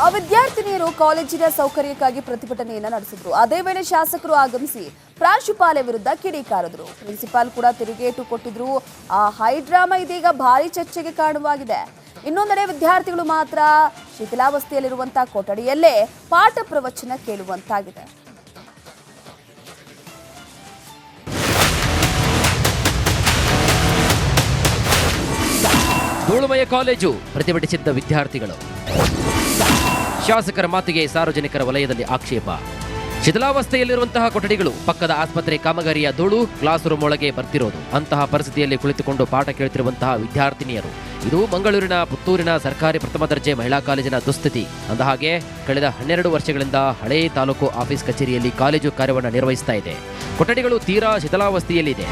ಆ ವಿದ್ಯಾರ್ಥಿನಿಯರು ಕಾಲೇಜಿನ ಸೌಕರ್ಯಕ್ಕಾಗಿ ಪ್ರತಿಭಟನೆಯನ್ನ ನಡೆಸಿದ್ರು. ಅದೇ ವೇಳೆ ಶಾಸಕರು ಆಗಮಿಸಿ ಪ್ರಾಂಶುಪಾಲೆ ವಿರುದ್ಧ ಕಿಡಿಕಾರಿದ್ರು. ಪ್ರಿನ್ಸಿಪಾಲ್ ಕೂಡ ತಿರುಗೇಟು ಕೊಟ್ಟಿದ್ರು. ಆ ಹೈಡ್ರಾಮಾ ಇದೀಗ ಭಾರಿ ಚರ್ಚೆಗೆ ಕಾರಣವಾಗಿದೆ. ಇನ್ನೊಂದೆಡೆ ವಿದ್ಯಾರ್ಥಿಗಳು ಮಾತ್ರ ಶಿಥಿಲಾವಸ್ಥೆಯಲ್ಲಿರುವಂತಹ ಕೊಠಡಿಯಲ್ಲೇ ಪಾಠ ಪ್ರವಚನ ಕೇಳುವಂತಾಗಿದೆ. ಧೂಳುಮಯ ಕಾಲೇಜು ಪ್ರತಿಭಟಿಸಿದ್ದ ವಿದ್ಯಾರ್ಥಿಗಳು. ಶಾಸಕರ ಮಾತಿಗೆ ಸಾರ್ವಜನಿಕರ ವಲಯದಲ್ಲಿ ಆಕ್ಷೇಪ. ಶಿಥಿಲಾವಸ್ಥೆಯಲ್ಲಿರುವಂತಹ ಕೊಠಡಿಗಳು, ಪಕ್ಕದ ಆಸ್ಪತ್ರೆ ಕಾಮಗಾರಿಯ ಧೂಳು ಕ್ಲಾಸ್ ರೂಮ್ ಒಳಗೆ ಬರ್ತಿರೋದು. ಅಂತಹ ಪರಿಸ್ಥಿತಿಯಲ್ಲಿ ಕುಳಿತುಕೊಂಡು ಪಾಠ ಕೇಳುತ್ತಿರುವಂತಹ ವಿದ್ಯಾರ್ಥಿನಿಯರು. ಇದು ಮಂಗಳೂರಿನ ಪುತ್ತೂರಿನ ಸರ್ಕಾರಿ ಪ್ರಥಮ ದರ್ಜೆ ಮಹಿಳಾ ಕಾಲೇಜಿನ ದುಸ್ಥಿತಿ. ಅಂದಹಾಗೆ ಕಳೆದ 12 ವರ್ಷಗಳಿಂದ ಹಳೇ ತಾಲೂಕು ಆಫೀಸ್ ಕಚೇರಿಯಲ್ಲಿ ಕಾಲೇಜು ಕಾರ್ಯವನ್ನು ನಿರ್ವಹಿಸ್ತಾ ಇದೆ. ಕೊಠಡಿಗಳು ತೀರಾ ಶಿಥಿಲಾವಸ್ಥೆಯಲ್ಲಿದೆ.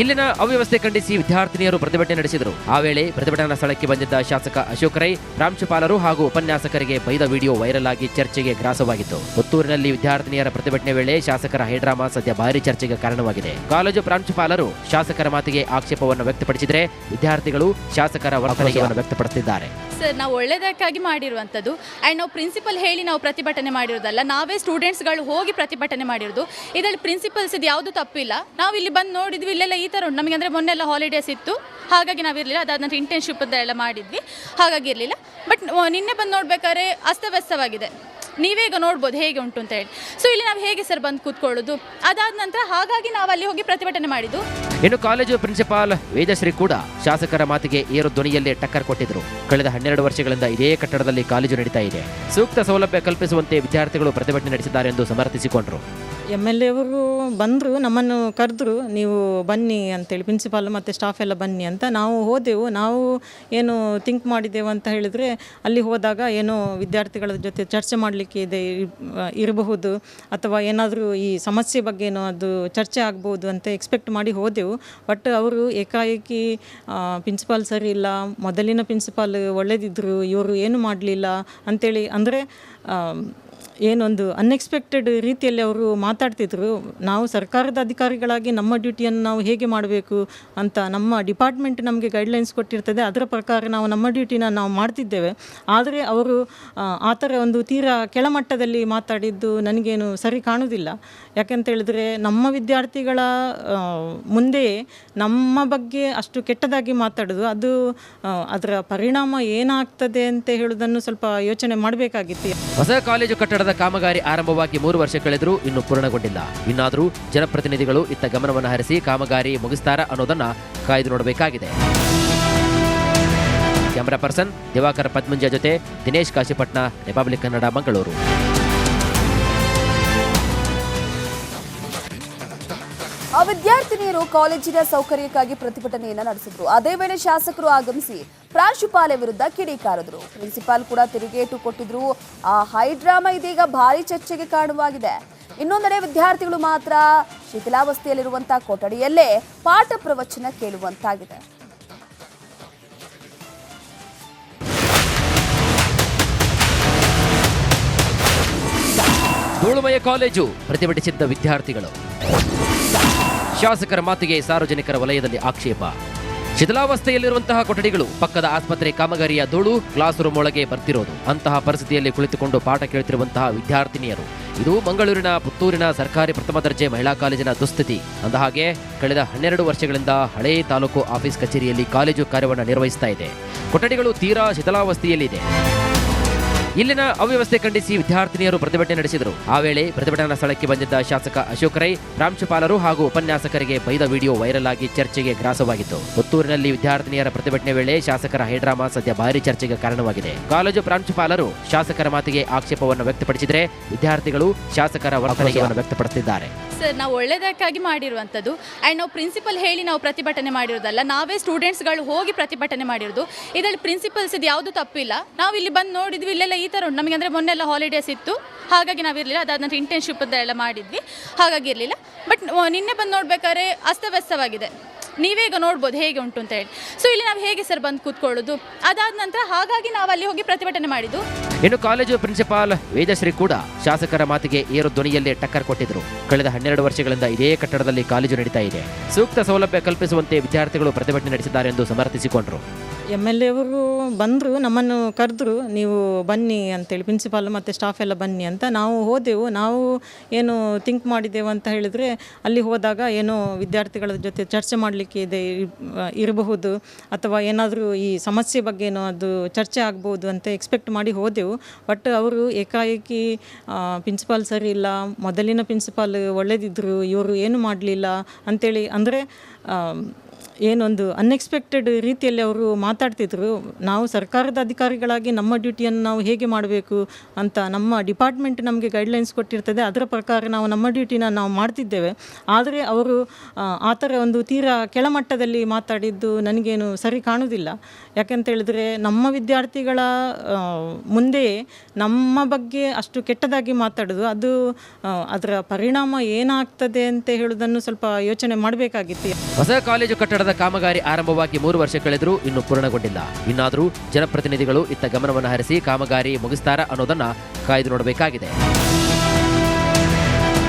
ಇಲ್ಲಿನ ಅವ್ಯವಸ್ಥೆ ಖಂಡಿಸಿ ವಿದ್ಯಾರ್ಥಿನಿಯರು ಪ್ರತಿಭಟನೆ ನಡೆಸಿದರು. ಆ ವೇಳೆ ಪ್ರತಿಭಟನಾ ಸ್ಥಳಕ್ಕೆ ಬಂದಿದ್ದ ಶಾಸಕ ಅಶೋಕ್ ರೈ ಪ್ರಾಂಶುಪಾಲರು ಹಾಗೂ ಉಪನ್ಯಾಸಕರಿಗೆ ಬೈದ ವಿಡಿಯೋ ವೈರಲ್ ಆಗಿ ಚರ್ಚೆಗೆ ಗ್ರಾಸವಾಗಿತ್ತು. ಪುತ್ತೂರಿನಲ್ಲಿ ವಿದ್ಯಾರ್ಥಿನಿಯರ ಪ್ರತಿಭಟನೆ ವೇಳೆ ಶಾಸಕರ ಹೈಡ್ರಾಮಾ ಸದ್ಯ ಭಾರಿ ಚರ್ಚೆಗೆ ಕಾರಣವಾಗಿದೆ. ಕಾಲೇಜು ಪ್ರಾಂಶುಪಾಲರು ಶಾಸಕರ ಮಾತಿಗೆ ಆಕ್ಷೇಪವನ್ನು ವ್ಯಕ್ತಪಡಿಸಿದರೆ ವಿದ್ಯಾರ್ಥಿಗಳು ಶಾಸಕರ ವರ್ತನೆಯನ್ನು ವ್ಯಕ್ತಪಡಿಸಿದ್ದಾರೆ. ಸರ್, ನಾವು ಒಳ್ಳೆಯದಕ್ಕಾಗಿ ಮಾಡಿರುವಂಥದ್ದು ಆ್ಯಂಡ್ ನಾವು ಪ್ರಿನ್ಸಿಪಲ್ ಹೇಳಿ ನಾವು ಪ್ರತಿಭಟನೆ ಮಾಡಿರೋದಲ್ಲ, ನಾವೇ ಸ್ಟೂಡೆಂಟ್ಸ್ಗಳು ಹೋಗಿ ಪ್ರತಿಭಟನೆ ಮಾಡಿರೋದು. ಇದರಲ್ಲಿ ಪ್ರಿನ್ಸಿಪಲ್ಸ್ ಇದು ಯಾವುದು ತಪ್ಪಿಲ್ಲ. ನಾವು ಇಲ್ಲಿ ಬಂದು ನೋಡಿದ್ವಿ, ಇಲ್ಲೆಲ್ಲ ಈ ಥರ ಉಂಟು. ನಮಗೆ ಅಂದರೆ ಮೊನ್ನೆಲ್ಲ ಹಾಲಿಡೇಸ್ ಇತ್ತು, ಹಾಗಾಗಿ ನಾವಿರಲಿಲ್ಲ. ಅದಾದ ನಂತರ ಇಂಟರ್ನ್ಶಿಪ್ ಎಲ್ಲ ಮಾಡಿದ್ವಿ, ಹಾಗಾಗಿ ಇರಲಿಲ್ಲ. ಬಟ್ ನಿನ್ನೆ ಬಂದು ನೋಡ್ಬೇಕಾದ್ರೆ ಅಸ್ತವ್ಯಸ್ತವಾಗಿದೆ. ನೀವೇ ಈಗ ನೋಡ್ಬೋದು ಹೇಗೆ ಉಂಟು ಅಂತ ಹೇಳಿ. ಸೊ ಇಲ್ಲಿ ನಾವು ಹೇಗೆ ಸರ್ ಬಂದು ಕೂತ್ಕೊಳ್ಳೋದು? ಅದಾದ ನಂತರ ಹಾಗಾಗಿ ನಾವು ಅಲ್ಲಿ ಹೋಗಿ ಪ್ರತಿಭಟನೆ ಮಾಡಿದ್ದು. ಇನ್ನು ಕಾಲೇಜು ಪ್ರಿನ್ಸಿಪಾಲ್ ವೇದಶ್ರೀ ಕೂಡ ಶಾಸಕರ ಮಾತಿಗೆ ಏರು ಧ್ವನಿಯಲ್ಲೇ ಟಕ್ಕರ್ ಕೊಟ್ಟಿದ್ರು. ಕಳೆದ 12 ವರ್ಷಗಳಿಂದ ಇದೇ ಕಟ್ಟಡದಲ್ಲಿ ಕಾಲೇಜು ನಡೀತಾ ಇದೆ. ಸೂಕ್ತ ಸೌಲಭ್ಯ ಕಲ್ಪಿಸುವಂತೆ ವಿದ್ಯಾರ್ಥಿಗಳು ಪ್ರತಿಭಟನೆ ನಡೆಸಿದ್ದಾರೆ ಎಂದು ಸಮರ್ಥಿಸಿಕೊಂಡರು. MLA ಅವರು ಬಂದರು, ನಮ್ಮನ್ನು ಕರೆದ್ರು, ನೀವು ಬನ್ನಿ ಅಂತೇಳಿ, ಪ್ರಿನ್ಸಿಪಾಲ್ ಮತ್ತು ಸ್ಟಾಫ್ ಎಲ್ಲ ಬನ್ನಿ ಅಂತ. ನಾವು ಹೋದೆವು. ನಾವು ಏನು ಥಿಂಕ್ ಮಾಡಿದೆವು ಅಂತ ಹೇಳಿದರೆ, ಅಲ್ಲಿ ಹೋದಾಗ ಏನೋ ವಿದ್ಯಾರ್ಥಿಗಳ ಜೊತೆ ಚರ್ಚೆ ಮಾಡಲಿಕ್ಕೆ ಇರಬಹುದು, ಅಥವಾ ಏನಾದರೂ ಈ ಸಮಸ್ಯೆ ಬಗ್ಗೆ ಏನೋ ಅದು ಚರ್ಚೆ ಆಗ್ಬೋದು ಅಂತ ಎಕ್ಸ್ಪೆಕ್ಟ್ ಮಾಡಿ ಹೋದೆವು. ಬಟ್ ಅವರು ಏಕಾಏಕಿ ಪ್ರಿನ್ಸಿಪಾಲ್ ಸರಿ ಇಲ್ಲ, ಮೊದಲಿನ ಪ್ರಿನ್ಸಿಪಾಲ್ ಒಳ್ಳೆದಿದ್ದರು, ಇವರು ಏನು ಮಾಡಲಿಲ್ಲ ಅಂಥೇಳಿ, ಅಂದರೆ ಏನೊಂದು ಅನ್ಎಕ್ಸ್ಪೆಕ್ಟೆಡ್ ರೀತಿಯಲ್ಲಿ ಅವರು ಮಾತಾಡ್ತಿದ್ರು. ನಾವು ಸರ್ಕಾರದ ಅಧಿಕಾರಿಗಳಾಗಿ ನಮ್ಮ ಡ್ಯೂಟಿಯನ್ನು ನಾವು ಹೇಗೆ ಮಾಡಬೇಕು ಅಂತ ನಮ್ಮ ಡಿಪಾರ್ಟ್ಮೆಂಟ್ ನಮಗೆ ಗೈಡ್ಲೈನ್ಸ್ ಕೊಟ್ಟಿರ್ತದೆ, ಅದರ ಪ್ರಕಾರ ನಾವು ನಮ್ಮ ಡ್ಯೂಟಿನ ನಾವು ಮಾಡ್ತಿದ್ದೇವೆ. ಆದರೆ ಅವರು ಆ ಥರ ಒಂದು ತೀರಾ ಕೆಳಮಟ್ಟದಲ್ಲಿ ಮಾತಾಡಿದ್ದು ನನಗೇನು ಸರಿ ಕಾಣುವುದಿಲ್ಲ. ಯಾಕೆಂತೇಳಿದ್ರೆ ನಮ್ಮ ವಿದ್ಯಾರ್ಥಿಗಳ ಮುಂದೆಯೇ ನಮ್ಮ ಬಗ್ಗೆ ಅಷ್ಟು ಕೆಟ್ಟದಾಗಿ ಮಾತಾಡೋದು, ಅದು ಅದರ ಪರಿಣಾಮ ಏನಾಗ್ತದೆ ಅಂತ ಹೇಳೋದನ್ನು ಸ್ವಲ್ಪ ಯೋಚನೆ ಮಾಡಬೇಕಾಗಿತ್ತು. ಹೊಸ ಕಾಲೇಜು ಕಟ್ಟಡದ ಕಾಮಗಾರಿ ಆರಂಭವಾಗಿ 3 ವರ್ಷ ಕಳೆದರೂ ಇನ್ನೂ ಪೂರ್ಣಗೊಂಡಿಲ್ಲ. ಇನ್ನಾದರೂ ಜನಪ್ರತಿನಿಧಿಗಳು ಇತ್ತ ಗಮನವನ್ನು ಹರಿಸಿ ಕಾಮಗಾರಿ ಮುಗಿಸ್ತಾರ ಅನ್ನೋದನ್ನ ಕಾಯ್ದು ನೋಡಬೇಕಾಗಿದೆ. ಕ್ಯಾಮರಾ ಪರ್ಸನ್ ದಿವಾಕರ್ ಪದ್ಮಂಜ ಜೊತೆ ದಿನೇಶ್ ಕಾಶಿಪಟ್ನ, ರಿಪಬ್ಲಿಕ್ ಕನ್ನಡ, ಮಂಗಳೂರು. ಆ ವಿದ್ಯಾರ್ಥಿನಿಯರು ಕಾಲೇಜಿನ ಸೌಕರ್ಯಕ್ಕಾಗಿ ಪ್ರತಿಭಟನೆಯನ್ನ ನಡೆಸಿದ್ರು. ಅದೇ ವೇಳೆ ಶಾಸಕರು ಆಗಮಿಸಿ ಪ್ರಾಂಶುಪಾಲೆ ವಿರುದ್ಧ ಕಿಡಿಕಾರಿದ್ರು. ಪ್ರಿನ್ಸಿಪಾಲ್ ಕೂಡ ತಿರುಗೇಟು ಕೊಟ್ಟಿದ್ರು. ಆ ಹೈಡ್ರಾಮಾ ಇದೀಗ ಭಾರಿ ಚರ್ಚೆಗೆ ಕಾರಣವಾಗಿದೆ. ಇನ್ನೊಂದೆಡೆ ವಿದ್ಯಾರ್ಥಿಗಳು ಮಾತ್ರ ಶಿಥಿಲಾವಸ್ಥೆಯಲ್ಲಿರುವಂತಹ ಕೊಠಡಿಯಲ್ಲೇ ಪಾಠ ಪ್ರವಚನ ಕೇಳುವಂತಾಗಿದೆ. ಧೂಳುಮಯ ಕಾಲೇಜು ಪ್ರತಿಭಟಿಸಿದ್ದ ವಿದ್ಯಾರ್ಥಿಗಳು. ಶಾಸಕರ ಮಾತಿಗೆ ಸಾರ್ವಜನಿಕರ ವಲಯದಲ್ಲಿ ಆಕ್ಷೇಪ. ಶಿಥಿಲಾವಸ್ಥೆಯಲ್ಲಿರುವಂತಹ ಕೊಠಡಿಗಳು, ಪಕ್ಕದ ಆಸ್ಪತ್ರೆ ಕಾಮಗಾರಿಯ ಧೂಳು ಕ್ಲಾಸ್ ರೂಮ್ ಒಳಗೆ ಬರ್ತಿರೋದು. ಅಂತಹ ಪರಿಸ್ಥಿತಿಯಲ್ಲಿ ಕುಳಿತುಕೊಂಡು ಪಾಠ ಕೇಳುತ್ತಿರುವಂತಹ ವಿದ್ಯಾರ್ಥಿನಿಯರು. ಇದು ಮಂಗಳೂರಿನ ಪುತ್ತೂರಿನ ಸರ್ಕಾರಿ ಪ್ರಥಮ ದರ್ಜೆ ಮಹಿಳಾ ಕಾಲೇಜಿನ ದುಸ್ಥಿತಿ. ಅಂದಹಾಗೆ ಕಳೆದ 12 ವರ್ಷಗಳಿಂದ ಹಳೇ ತಾಲೂಕು ಆಫೀಸ್ ಕಚೇರಿಯಲ್ಲಿ ಕಾಲೇಜು ಕಾರ್ಯವನ್ನು ನಿರ್ವಹಿಸ್ತಾ ಇದೆ. ಕೊಠಡಿಗಳು ತೀರಾ ಶಿಥಿಲಾವಸ್ಥೆಯಲ್ಲಿದೆ. ಇಲ್ಲಿನ ಅವ್ಯವಸ್ಥೆ ಖಂಡಿಸಿ ವಿದ್ಯಾರ್ಥಿನಿಯರು ಪ್ರತಿಭಟನೆ ನಡೆಸಿದರು. ಆ ವೇಳೆ ಪ್ರತಿಭಟನಾ ಸ್ಥಳಕ್ಕೆ ಬಂದಿದ್ದ ಶಾಸಕ ಅಶೋಕ್ ರೈ ಪ್ರಾಂಶುಪಾಲರು ಹಾಗೂ ಉಪನ್ಯಾಸಕರಿಗೆ ಬೈದ ವಿಡಿಯೋ ವೈರಲ್ ಆಗಿ ಚರ್ಚೆಗೆ ಗ್ರಾಸವಾಗಿತ್ತು. ಪುತ್ತೂರಿನಲ್ಲಿ ವಿದ್ಯಾರ್ಥಿನಿಯರ ಪ್ರತಿಭಟನೆ ವೇಳೆ ಶಾಸಕರ ಹೈಡ್ರಾಮಾ ಸದ್ಯ ಭಾರಿ ಚರ್ಚೆಗೆ ಕಾರಣವಾಗಿದೆ. ಕಾಲೇಜು ಪ್ರಾಂಶುಪಾಲರು ಶಾಸಕರ ಮಾತಿಗೆ ಆಕ್ಷೇಪವನ್ನು ವ್ಯಕ್ತಪಡಿಸಿದರೆ ವಿದ್ಯಾರ್ಥಿಗಳು ಶಾಸಕರ ವರ್ತನೆಯನ್ನು ವ್ಯಕ್ತಪಡಿಸಿದ್ದಾರೆ. ಸರ್, ನಾವು ಒಳ್ಳೆಯದಕ್ಕಾಗಿ ಮಾಡಿರುವಂಥದ್ದು ಆ್ಯಂಡ್ ನಾವು ಪ್ರಿನ್ಸಿಪಲ್ ಹೇಳಿ ನಾವು ಪ್ರತಿಭಟನೆ ಮಾಡಿರೋದಲ್ಲ, ನಾವೇ ಸ್ಟೂಡೆಂಟ್ಸ್ಗಳು ಹೋಗಿ ಪ್ರತಿಭಟನೆ ಮಾಡಿರೋದು. ಇದರಲ್ಲಿ ಪ್ರಿನ್ಸಿಪಲ್ಸ್ ಇದು ಯಾವುದು ತಪ್ಪಿಲ್ಲ. ನಾವು ಇಲ್ಲಿ ಬಂದು ನೋಡಿದ್ವಿ, ಇಲ್ಲೆಲ್ಲ ಈ ಥರ ಉಂಟು. ನಮಗೆ ಅಂದರೆ ಮೊನ್ನೆಲ್ಲ ಹಾಲಿಡೇಸ್ ಇತ್ತು, ಹಾಗಾಗಿ ನಾವಿರಲಿಲ್ಲ. ಅದಾದ ನಂತರ ಇಂಟರ್ನ್ಶಿಪ್ ಎಲ್ಲ ಮಾಡಿದ್ವಿ, ಹಾಗಾಗಿ ಇರಲಿಲ್ಲ. ಬಟ್ ನಿನ್ನೆ ಬಂದು ನೋಡ್ಬೇಕಾದ್ರೆ ಅಸ್ತವ್ಯಸ್ತವಾಗಿದೆ. ನೀವೇ ಈಗ ನೋಡ್ಬೋದು ಹೇಗೆ ಉಂಟು ಅಂತ ಹೇಳಿ. ಸೊ ಇಲ್ಲಿ ನಾವು ಹೇಗೆ ಸರ್ ಬಂದು ಕೂತ್ಕೊಳ್ಳೋದು? ಅದಾದ ನಂತರ ಹಾಗಾಗಿ ನಾವು ಅಲ್ಲಿ ಹೋಗಿ ಪ್ರತಿಭಟನೆ ಮಾಡಿದ್ದು. ಇನ್ನು ಕಾಲೇಜು ಪ್ರಿನ್ಸಿಪಾಲ್ ವೇದಶ್ರೀ ಕೂಡ ಶಾಸಕರ ಮಾತಿಗೆ ಏರು ಧ್ವನಿಯಲ್ಲೇ ಟಕ್ಕರ್ ಕೊಟ್ಟಿದ್ರು. ಕಳೆದ 12 ವರ್ಷಗಳಿಂದ ಇದೇ ಕಟ್ಟಡದಲ್ಲಿ ಕಾಲೇಜು ನಡೀತಾ ಇದೆ. ಸೂಕ್ತ ಸೌಲಭ್ಯ ಕಲ್ಪಿಸುವಂತೆ ವಿದ್ಯಾರ್ಥಿಗಳು ಪ್ರತಿಭಟನೆ ನಡೆಸಿದ್ದಾರೆ ಎಂದು ಸಮರ್ಥಿಸಿಕೊಂಡರು. MLA ಅವರು ಬಂದರು, ನಮ್ಮನ್ನು ಕರೆದ್ರು, ನೀವು ಬನ್ನಿ ಅಂತೇಳಿ, ಪ್ರಿನ್ಸಿಪಾಲ್ ಮತ್ತು ಸ್ಟಾಫ್ ಎಲ್ಲ ಬನ್ನಿ ಅಂತ. ನಾವು ಹೋದೆವು. ನಾವು ಏನು ಥಿಂಕ್ ಮಾಡಿದೆವು ಅಂತ ಹೇಳಿದರೆ, ಅಲ್ಲಿ ಹೋದಾಗ ಏನೋ ವಿದ್ಯಾರ್ಥಿಗಳ ಜೊತೆ ಚರ್ಚೆ ಮಾಡಲಿಕ್ಕೆ ಇರಬಹುದು, ಅಥವಾ ಏನಾದರೂ ಈ ಸಮಸ್ಯೆ ಬಗ್ಗೆ ಏನೋ ಅದು ಚರ್ಚೆ ಆಗ್ಬೋದು ಅಂತ ಎಕ್ಸ್ಪೆಕ್ಟ್ ಮಾಡಿ ಹೋದೆವು. ಬಟ್ ಅವರು ಏಕಾಏಕಿ ಪ್ರಿನ್ಸಿಪಾಲ್ ಸರಿ ಇಲ್ಲ, ಮೊದಲಿನ ಪ್ರಿನ್ಸಿಪಾಲ್ ಒಳ್ಳೆದಿದ್ದರು, ಇವರು ಏನು ಮಾಡಲಿಲ್ಲ ಅಂಥೇಳಿ, ಅಂದರೆ ಏನೊಂದು ಅನ್ಎಕ್ಸ್ಪೆಕ್ಟೆಡ್ ರೀತಿಯಲ್ಲಿ ಅವರು ಮಾತಾಡ್ತಿದ್ರು. ನಾವು ಸರ್ಕಾರದ ಅಧಿಕಾರಿಗಳಾಗಿ ನಮ್ಮ ಡ್ಯೂಟಿಯನ್ನು ನಾವು ಹೇಗೆ ಮಾಡಬೇಕು ಅಂತ ನಮ್ಮ ಡಿಪಾರ್ಟ್ಮೆಂಟ್ ನಮಗೆ ಗೈಡ್ಲೈನ್ಸ್ ಕೊಟ್ಟಿರ್ತದೆ, ಅದರ ಪ್ರಕಾರ ನಾವು ನಮ್ಮ ಡ್ಯೂಟಿನ ನಾವು ಮಾಡ್ತಿದ್ದೇವೆ. ಆದರೆ ಅವರು ಆ ಥರ ಒಂದು ತೀರಾ ಕೆಳಮಟ್ಟದಲ್ಲಿ ಮಾತಾಡಿದ್ದು ನನಗೇನು ಸರಿ ಕಾಣುವುದಿಲ್ಲ. ಯಾಕಂತೇಳಿದ್ರೆ ನಮ್ಮ ವಿದ್ಯಾರ್ಥಿಗಳ ಮುಂದೆ ನಮ್ಮ ಬಗ್ಗೆ ಅಷ್ಟು ಕೆಟ್ಟದಾಗಿ ಮಾತಾಡೋದು, ಅದು ಅದರ ಪರಿಣಾಮ ಏನಾಗ್ತದೆ ಅಂತ ಹೇಳೋದನ್ನು ಸ್ವಲ್ಪ ಯೋಚನೆ ಮಾಡಬೇಕಾಗಿತ್ತು. ಹೊಸ ಕಾಲೇಜು ಕಟ್ಟಡದ ಕಾಮಗಾರಿ ಆರಂಭವಾಗಿ 3 ವರ್ಷ ಕಳೆದರೂ ಇನ್ನೂ ಪೂರ್ಣಗೊಂಡಿಲ್ಲ. ಇನ್ನಾದರೂ ಜನಪ್ರತಿನಿಧಿಗಳು ಇತ್ತ ಗಮನವನ್ನು ಹರಿಸಿ ಕಾಮಗಾರಿ ಮುಗಿಸ್ತಾರ ಅನ್ನೋದನ್ನ ಕಾಯ್ದು ನೋಡಬೇಕಾಗಿದೆ.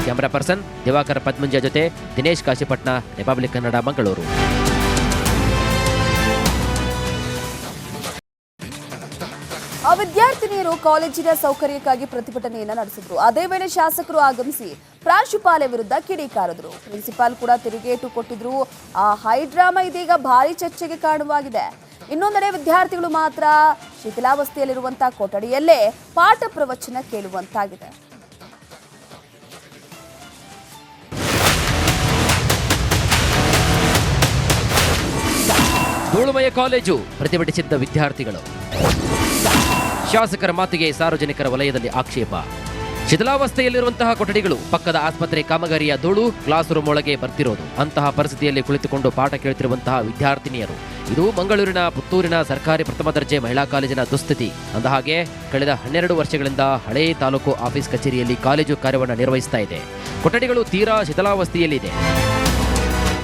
ಕ್ಯಾಮರಾ ಪರ್ಸನ್ ದಿವಾಕರ್ ಪದ್ಮಂಜ ಜೊತೆ ದಿನೇಶ್ ಕಾಶಿಪಟ್ನ, ರಿಪಬ್ಲಿಕ್ ಕನ್ನಡ, ಮಂಗಳೂರು. ಆ ವಿದ್ಯಾರ್ಥಿನಿಯರು ಕಾಲೇಜಿನ ಸೌಕರ್ಯಕ್ಕಾಗಿ ಪ್ರತಿಭಟನೆಯನ್ನ ನಡೆಸಿದ್ರು. ಅದೇ ವೇಳೆ ಶಾಸಕರು ಆಗಮಿಸಿ ಪ್ರಾಂಶುಪಾಲೆ ವಿರುದ್ಧ ಕಿಡಿಕಾರಿದ್ರು. ಪ್ರಿನ್ಸಿಪಾಲ್ ಕೂಡ ತಿರುಗೇಟು ಕೊಟ್ಟಿದ್ರು. ಆ ಹೈಡ್ರಾಮಾ ಇದೀಗ ಭಾರಿ ಚರ್ಚೆಗೆ ಕಾರಣವಾಗಿದೆ. ಇನ್ನೊಂದೆಡೆ ವಿದ್ಯಾರ್ಥಿಗಳು ಮಾತ್ರ ಶಿಥಿಲಾವಸ್ಥೆಯಲ್ಲಿರುವಂತಹ ಕೊಠಡಿಯಲ್ಲೇ ಪಾಠ ಪ್ರವಚನ ಕೇಳುವಂತಾಗಿದೆ. ಧೂಳುಮಯ ಕಾಲೇಜು ಪ್ರತಿಭಟಿಸಿದ್ದ ವಿದ್ಯಾರ್ಥಿಗಳು. ಶಾಸಕರ ಮಾತಿಗೆ ಸಾರ್ವಜನಿಕರ ವಲಯದಲ್ಲಿ ಆಕ್ಷೇಪ. ಶಿಥಿಲಾವಸ್ಥೆಯಲ್ಲಿರುವಂತಹ ಕೊಠಡಿಗಳು, ಪಕ್ಕದ ಆಸ್ಪತ್ರೆ ಕಾಮಗಾರಿಯ ಧೂಳು ಕ್ಲಾಸ್ ರೂಮ್ ಒಳಗೆ ಬರ್ತಿರೋದು. ಅಂತಹ ಪರಿಸ್ಥಿತಿಯಲ್ಲಿ ಕುಳಿತುಕೊಂಡು ಪಾಠ ಕೇಳುತ್ತಿರುವಂತಹ ವಿದ್ಯಾರ್ಥಿನಿಯರು. ಇದು ಮಂಗಳೂರಿನ ಪುತ್ತೂರಿನ ಸರ್ಕಾರಿ ಪ್ರಥಮ ದರ್ಜೆ ಮಹಿಳಾ ಕಾಲೇಜಿನ ದುಸ್ಥಿತಿ. ಅಂದಹಾಗೆ ಕಳೆದ 12 ವರ್ಷಗಳಿಂದ ಹಳೇ ತಾಲೂಕು ಆಫೀಸ್ ಕಚೇರಿಯಲ್ಲಿ ಕಾಲೇಜು ಕಾರ್ಯವನ್ನು ನಿರ್ವಹಿಸ್ತಾ ಇದೆ. ಕೊಠಡಿಗಳು ತೀರಾ ಶಿಥಿಲಾವಸ್ಥೆಯಲ್ಲಿದೆ.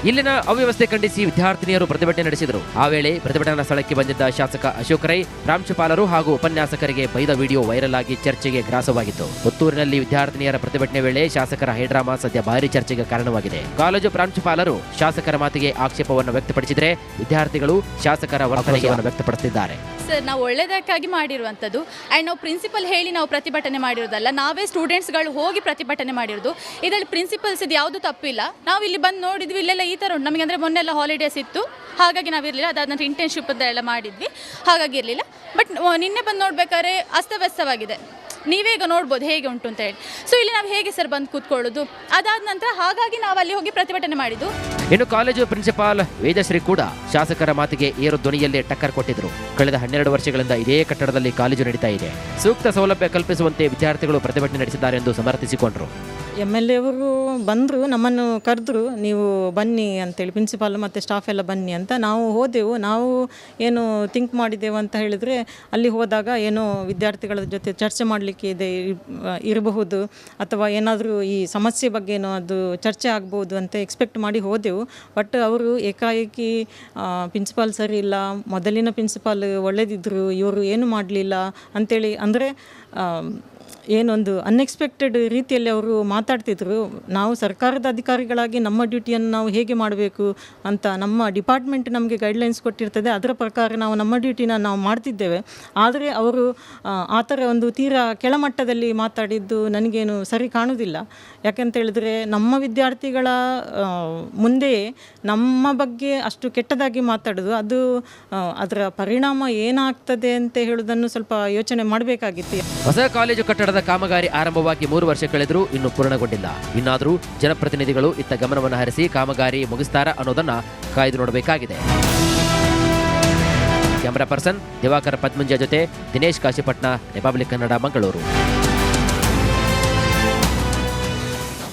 ಇಲ್ಲಿನ ಅವ್ಯವಸ್ಥೆ ಖಂಡಿಸಿ ವಿದ್ಯಾರ್ಥಿನಿಯರು ಪ್ರತಿಭಟನೆ ನಡೆಸಿದರು. ಆ ವೇಳೆ ಪ್ರತಿಭಟನಾ ಸ್ಥಳಕ್ಕೆ ಬಂದಿದ್ದ ಶಾಸಕ ಅಶೋಕ್ ರೈ ಪ್ರಾಂಶುಪಾಲರು ಹಾಗೂ ಉಪನ್ಯಾಸಕರಿಗೆ ಬೈದ ವಿಡಿಯೋ ವೈರಲ್ ಆಗಿ ಚರ್ಚೆಗೆ ಗ್ರಾಸವಾಗಿತ್ತು. ಪುತ್ತೂರಿನಲ್ಲಿ ವಿದ್ಯಾರ್ಥಿನಿಯರ ಪ್ರತಿಭಟನೆ ವೇಳೆ ಶಾಸಕರ ಹೈಡ್ರಾಮಾ ಸದ್ಯ ಭಾರಿ ಚರ್ಚೆಗೆ ಕಾರಣವಾಗಿದೆ. ಕಾಲೇಜು ಪ್ರಾಂಶುಪಾಲರು ಶಾಸಕರ ಮಾತಿಗೆ ಆಕ್ಷೇಪವನ್ನು ವ್ಯಕ್ತಪಡಿಸಿದರೆ ವಿದ್ಯಾರ್ಥಿಗಳು ಶಾಸಕರ ವರ್ತನೆಯನ್ನು ವ್ಯಕ್ತಪಡಿಸಿದ್ದಾರೆ. ಸರ್, ನಾವು ಒಳ್ಳೆಯದಕ್ಕಾಗಿ ಮಾಡಿರುವಂಥದ್ದು. ಆ್ಯಂಡ್ ನಾವು ಪ್ರಿನ್ಸಿಪಲ್ ಹೇಳಿ ನಾವು ಪ್ರತಿಭಟನೆ ಮಾಡಿರೋದಲ್ಲ, ನಾವೇ ಸ್ಟೂಡೆಂಟ್ಸ್ಗಳು ಹೋಗಿ ಪ್ರತಿಭಟನೆ ಮಾಡಿರೋದು. ಇದರಲ್ಲಿ ಪ್ರಿನ್ಸಿಪಲ್ಸ್ ಇದು ಯಾವುದು ತಪ್ಪಿಲ್ಲ. ನಾವು ಇಲ್ಲಿ ಬಂದು ನೋಡಿದ್ವಿ, ಇಲ್ಲೆಲ್ಲ ಈ ಥರ ಉಂಟು. ನಮಗೆ ಅಂದರೆ ಮೊನ್ನೆಲ್ಲ ಹಾಲಿಡೇಸ್ ಇತ್ತು, ಹಾಗಾಗಿ ನಾವಿರಲಿಲ್ಲ. ಅದಾದ ನಂತರ ಇಂಟರ್ನ್ಶಿಪ್ ಎಲ್ಲ ಮಾಡಿದ್ವಿ, ಹಾಗಾಗಿ ಇರಲಿಲ್ಲ. ಬಟ್ ನಿನ್ನೆ ಬಂದು ನೋಡ್ಬೇಕಾದ್ರೆ ಅಸ್ತವ್ಯಸ್ತವಾಗಿದೆ. ನೀವೇ ಈಗ ನೋಡ್ಬೋದು ಹೇಗೆ ಉಂಟು ಅಂತ ಹೇಳಿ. ಸೊ ಇಲ್ಲಿ ನಾವು ಹೇಗೆ ಸರ್ ಬಂದು ಕೂತ್ಕೊಳ್ಳೋದು? ಅದಾದ ನಂತರ ಹಾಗಾಗಿ ನಾವು ಅಲ್ಲಿ ಹೋಗಿ ಪ್ರತಿಭಟನೆ ಮಾಡಿದ್ದು. ಇನ್ನು ಕಾಲೇಜು ಪ್ರಿನ್ಸಿಪಾಲ್ ವೇದಶ್ರೀ ಕೂಡ ಶಾಸಕರ ಮಾತಿಗೆ ಏರು ಧ್ವನಿಯಲ್ಲೇ ಟಕ್ಕರ್ ಕೊಟ್ಟಿದ್ರು. ಕಳೆದ 12 ವರ್ಷಗಳಿಂದ ಇದೇ ಕಟ್ಟಡದಲ್ಲಿ ಕಾಲೇಜು ನಡೀತಾ ಇದೆ. ಸೂಕ್ತ ಸೌಲಭ್ಯ ಕಲ್ಪಿಸುವಂತೆ ವಿದ್ಯಾರ್ಥಿಗಳು ಪ್ರತಿಭಟನೆ ನಡೆಸಿದ್ದಾರೆ ಎಂದು ಸಮರ್ಥಿಸಿಕೊಂಡರು. MLA ಅವರು ಬಂದರು, ನಮ್ಮನ್ನು ಕರೆದ್ರು, ನೀವು ಬನ್ನಿ ಅಂತೇಳಿ, ಪ್ರಿನ್ಸಿಪಾಲ್ ಮತ್ತು ಸ್ಟಾಫ್ ಎಲ್ಲ ಬನ್ನಿ ಅಂತ. ನಾವು ಹೋದೆವು. ನಾವು ಏನು ಥಿಂಕ್ ಮಾಡಿದೆವು ಅಂತ ಹೇಳಿದರೆ, ಅಲ್ಲಿ ಹೋದಾಗ ಏನೋ ವಿದ್ಯಾರ್ಥಿಗಳ ಜೊತೆ ಚರ್ಚೆ ಮಾಡಲಿಕ್ಕೆ ಇರಬಹುದು, ಅಥವಾ ಏನಾದರೂ ಈ ಸಮಸ್ಯೆ ಬಗ್ಗೆ ಏನೋ ಅದು ಚರ್ಚೆ ಆಗ್ಬೋದು ಅಂತ ಎಕ್ಸ್ಪೆಕ್ಟ್ ಮಾಡಿ ಹೋದೆವು. ಬಟ್ ಅವರು ಏಕಾಏಕಿ ಪ್ರಿನ್ಸಿಪಾಲ್ ಸರಿ ಇಲ್ಲ, ಮೊದಲಿನ ಪ್ರಿನ್ಸಿಪಾಲ್ ಒಳ್ಳೆದಿದ್ದರು, ಇವರು ಏನು ಮಾಡಲಿಲ್ಲ ಅಂಥೇಳಿ, ಅಂದರೆ ಏನೊಂದು ಅನ್ಎಕ್ಸ್ಪೆಕ್ಟೆಡ್ ರೀತಿಯಲ್ಲಿ ಅವರು ಮಾತಾಡ್ತಿದ್ರು. ನಾವು ಸರ್ಕಾರದ ಅಧಿಕಾರಿಗಳಾಗಿ ನಮ್ಮ ಡ್ಯೂಟಿಯನ್ನು ನಾವು ಹೇಗೆ ಮಾಡಬೇಕು ಅಂತ ನಮ್ಮ ಡಿಪಾರ್ಟ್ಮೆಂಟ್ ನಮಗೆ ಗೈಡ್ಲೈನ್ಸ್ ಕೊಟ್ಟಿರ್ತದೆ, ಅದರ ಪ್ರಕಾರ ನಾವು ನಮ್ಮ ಡ್ಯೂಟಿನ ನಾವು ಮಾಡ್ತಿದ್ದೇವೆ. ಆದರೆ ಅವರು ಆ ಥರ ಒಂದು ತೀರಾ ಕೆಳಮಟ್ಟದಲ್ಲಿ ಮಾತಾಡಿದ್ದು ನನಗೇನು ಸರಿ ಕಾಣುವುದಿಲ್ಲ. ಯಾಕಂತೇಳಿದ್ರೆ ನಮ್ಮ ವಿದ್ಯಾರ್ಥಿಗಳ ಮುಂದೆ ನಮ್ಮ ಬಗ್ಗೆ ಅಷ್ಟು ಕೆಟ್ಟದಾಗಿ ಮಾತಾಡೋದು, ಅದು ಅದರ ಪರಿಣಾಮ ಏನಾಗ್ತದೆ ಅಂತ ಹೇಳೋದನ್ನು ಸ್ವಲ್ಪ ಯೋಚನೆ ಮಾಡಬೇಕಾಗಿತ್ತು. ಹೊಸ ಕಾಲೇಜು ಕಟ್ಟಡದ ಕಾಮಗಾರಿ ಆರಂಭವಾಗಿ 3 ವರ್ಷ ಕಳೆದರೂ ಇನ್ನೂ ಪೂರ್ಣಗೊಂಡಿಲ್ಲ. ಇನ್ನಾದರೂ ಜನಪ್ರತಿನಿಧಿಗಳು ಇತ್ತ ಗಮನವನ್ನು ಹರಿಸಿ ಕಾಮಗಾರಿ ಮುಗಿಸ್ತಾರ ಅನ್ನೋದನ್ನ ಕಾಯ್ದು ನೋಡಬೇಕಾಗಿದೆ. ಕ್ಯಾಮರಾ ಪರ್ಸನ್ ದಿವಾಕರ್ ಪದ್ಮಂಜ ಜೊತೆ ದಿನೇಶ್ ಕಾಶಿಪಟ್ನ, ರಿಪಬ್ಲಿಕ್ ಕನ್ನಡ, ಮಂಗಳೂರು.